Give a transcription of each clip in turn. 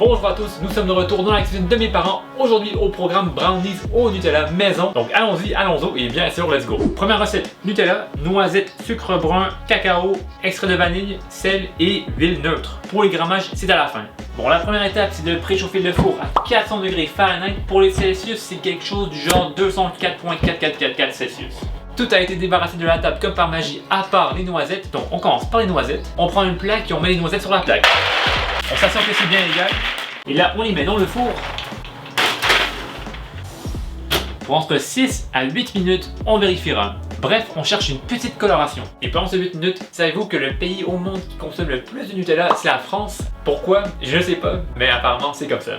Bonjour à tous, nous sommes de retour dans la cuisine de mes parents. Aujourd'hui au programme brownies au Nutella maison. Donc allons-y, allons-y et bien sûr let's go. Première recette, Nutella, noisettes, sucre brun, cacao, extrait de vanille, sel et huile neutre. Pour les grammages, c'est à la fin. Bon, la première étape, c'est de préchauffer le four à 400 degrés Fahrenheit. Pour les Celsius, c'est quelque chose du genre 204.4444 Celsius. Tout a été débarrassé de la table comme par magie, à part les noisettes. Donc on commence par les noisettes. On prend une plaque et on met les noisettes sur la plaque. On s'assure que c'est bien égal. Et là, on les met dans le four. Pour entre 6 à 8 minutes, on vérifiera. Bref, on cherche une petite coloration. Et pendant ces 8 minutes, savez-vous que le pays au monde qui consomme le plus de Nutella, c'est la France? Pourquoi? Je ne sais pas, mais apparemment c'est comme ça.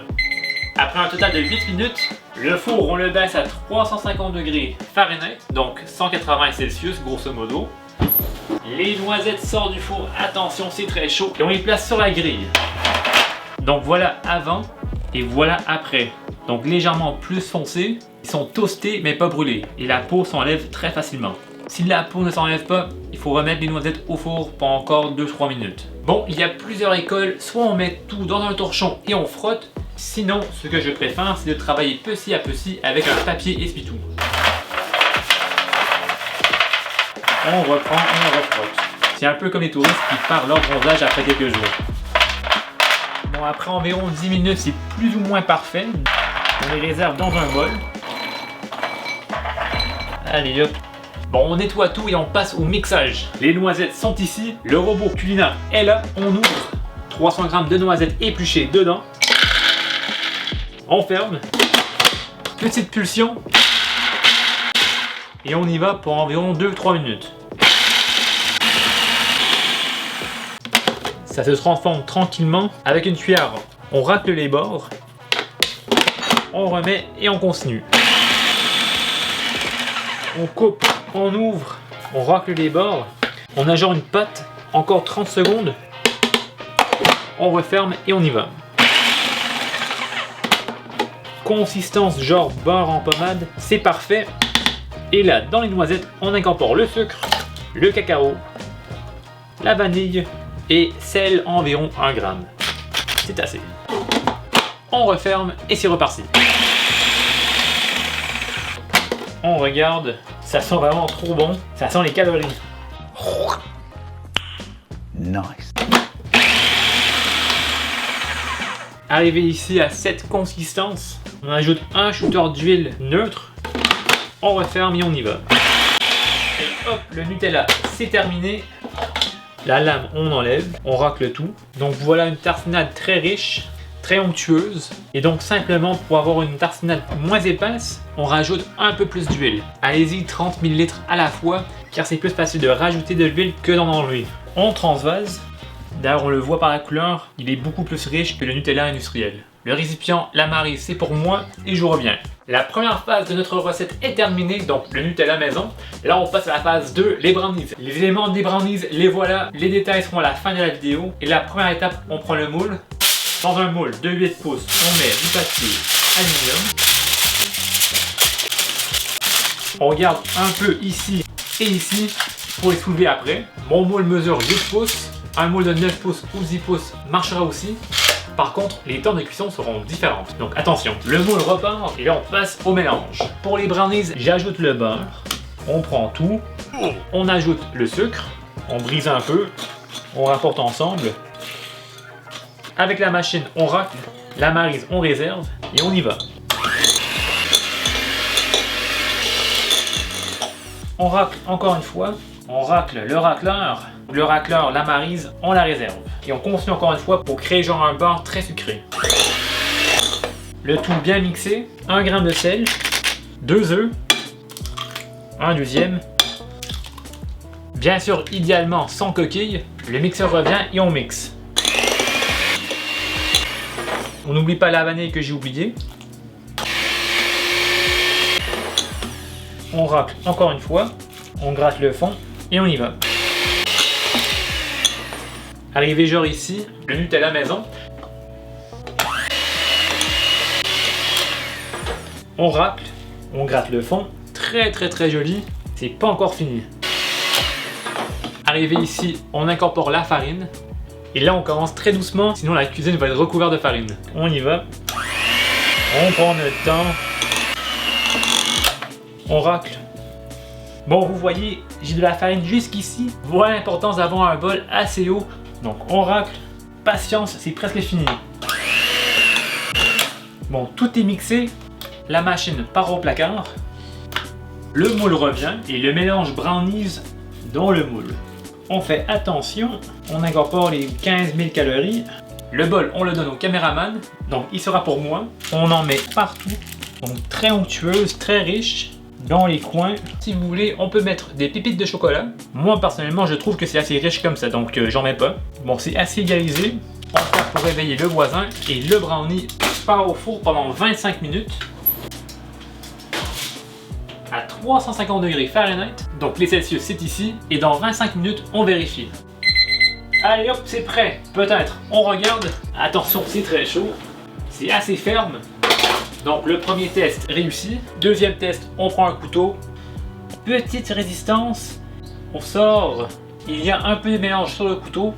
Après un total de 8 minutes, le four on le baisse à 350 degrés Fahrenheit, donc 180 Celsius grosso modo. Les noisettes sortent du four, attention c'est très chaud, et on les place sur la grille. Donc voilà avant et voilà après. Donc légèrement plus foncés, ils sont toastés mais pas brûlés, et la peau s'enlève très facilement. Si la peau ne s'enlève pas, il faut remettre les noisettes au four pour encore 2-3 minutes. Bon, il y a plusieurs écoles, soit on met tout dans un torchon et on frotte, sinon ce que je préfère c'est de travailler petit à petit avec un papier essuie-tout. On reprend, on refrotte. C'est un peu comme les touristes qui partent leur bronzage après quelques jours. Bon, après environ 10 minutes, c'est plus ou moins parfait. On les réserve dans un bol. Allez hop. Bon, on nettoie tout et on passe au mixage. Les noisettes sont ici, le robot culinaire est là. On ouvre 300 g de noisettes épluchées dedans. On ferme. Petite pulsion. Et on y va pour environ 2-3 minutes. Ça se transforme tranquillement avec une cuillère. On racle les bords. On remet et on continue. On coupe, on ouvre, on racle les bords. On ajoute une pâte, encore 30 secondes. On referme et on y va. Consistance genre beurre en pommade, c'est parfait. Et là, dans les noisettes, on incorpore le sucre, le cacao, la vanille et sel environ 1 g. C'est assez. On referme et c'est reparti. On regarde, ça sent vraiment trop bon, ça sent les calories. Nice. Arrivé ici à cette consistance, on ajoute un shooter d'huile neutre, on referme et on y va. Et hop, le Nutella, c'est terminé. La lame, on enlève, on racle tout. Donc voilà une tartinade très riche, très onctueuse. Et donc simplement pour avoir une tartinade moins épaisse, on rajoute un peu plus d'huile. Allez-y 30 ml à la fois, car c'est plus facile de rajouter de l'huile que d'en enlever. On transvase. D'ailleurs on le voit par la couleur, il est beaucoup plus riche que le Nutella industriel. Le récipient, la marie, c'est pour moi et je reviens. La première phase de notre recette est terminée, donc le Nutella maison. Là on passe à la phase 2, les brownies. Les éléments des brownies, les voilà. Les détails seront à la fin de la vidéo. Et la première étape, on prend le moule. Dans un moule de 8 pouces, on met du papier aluminium. On garde un peu ici et ici pour les soulever après. Mon moule mesure 8 pouces. Un moule de 9 pouces ou 10 pouces marchera aussi. Par contre, les temps de cuisson seront différentes. Donc attention, le moule repart et là on passe au mélange. Pour les brownies, j'ajoute le beurre. On prend tout. On ajoute le sucre. On brise un peu. On rapporte ensemble. Avec la machine, on racle. La maryse, on réserve. Et on y va. On racle encore une fois. On racle le racleur. Le racleur, la maryse, on la réserve. Et on continue encore une fois pour créer genre un beurre très sucré. Le tout bien mixé. 1 g de sel. 2 œufs. Un deuxième. Bien sûr, idéalement sans coquille. Le mixeur revient et on mixe. On n'oublie pas la vanille que j'ai oublié. On racle encore une fois. On gratte le fond et on y va. Arrivé genre ici, le Nutella maison. On racle, on gratte le fond. Très joli. C'est pas encore fini. Arrivé ici, on incorpore la farine. Et là, on commence très doucement, sinon la cuisine va être recouverte de farine. On y va. On prend notre temps. On racle. Bon, vous voyez, j'ai de la farine jusqu'ici. Voilà l'importance d'avoir un bol assez haut. Donc, on racle. Patience, c'est presque fini. Bon, tout est mixé. La machine part au placard. Le moule revient et le mélange brownies dans le moule. On fait attention, on incorpore les 15 000 calories. Le bol, on le donne au caméraman, donc il sera pour moi. On en met partout, donc très onctueuse, très riche. Dans les coins, si vous voulez, on peut mettre des pépites de chocolat. Moi, personnellement, je trouve que c'est assez riche comme ça, donc j'en mets pas. Bon, c'est assez égalisé. On va faire pour réveiller le voisin et le brownie part au four pendant 25 minutes. À 350 degrés Fahrenheit, donc les Celsius c'est ici, et dans 25 minutes on vérifie. Allez hop, c'est prêt. Peut-être, on regarde. Attention, c'est très chaud, c'est assez ferme. Donc le premier test réussi. Deuxième test, on prend un couteau. Petite résistance, on sort. Il y a un peu de mélange sur le couteau.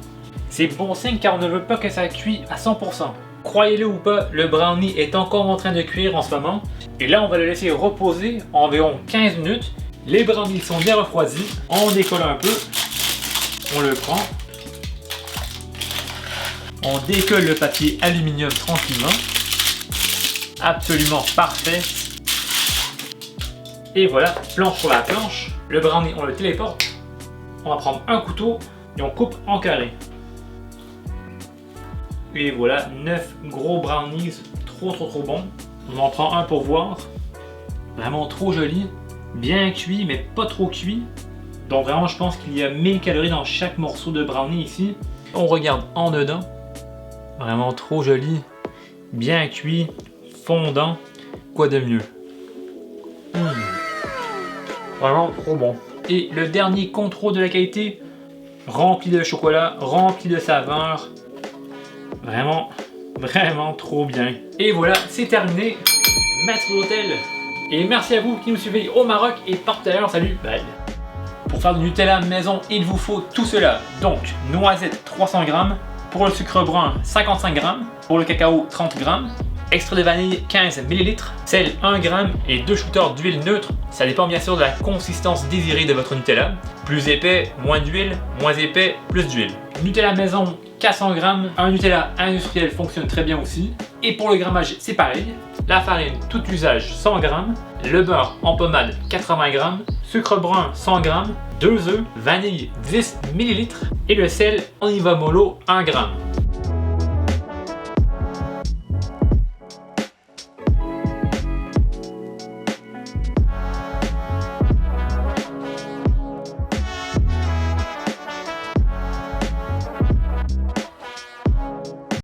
C'est bon signe car on ne veut pas que ça cuise à 100%. Croyez-le ou pas, le brownie est encore en train de cuire en ce moment. Et là, on va le laisser reposer environ 15 minutes. Les brownies sont bien refroidis. On décolle un peu. On le prend. On décolle le papier aluminium tranquillement. Absolument parfait. Et voilà, planche sur la planche. Le brownie, on le téléporte. On va prendre un couteau et on coupe en carré. Et voilà, 9 gros brownies, trop bons. On en prend un pour voir. Vraiment trop joli. Bien cuit, mais pas trop cuit. Donc vraiment, je pense qu'il y a 1000 calories dans chaque morceau de brownie ici. On regarde en dedans. Vraiment trop joli. Bien cuit, fondant. Quoi de mieux? Vraiment trop bon. Et le dernier contrôle de la qualité, rempli de chocolat, rempli de saveur. Vraiment trop bien. Et voilà, c'est terminé. Maître d'hôtel. Et merci à vous qui nous suivez au Maroc et partout ailleurs. Salut, bye. Pour faire du Nutella maison, il vous faut tout cela. Donc, noisettes 300 g, pour le sucre brun 55 g, pour le cacao 30 g, extrait de vanille 15 ml, sel 1 g et 2 shooters d'huile neutre. Ça dépend bien sûr de la consistance désirée de votre Nutella. Plus épais, moins d'huile, moins épais, plus d'huile. Nutella maison 400 g, un Nutella industriel fonctionne très bien aussi. Et pour le grammage, c'est pareil. La farine, tout usage 100 g, le beurre en pommade 80 g, sucre brun 100 g, 2 œufs, vanille 10 ml et le sel en Iva Molo 1 g.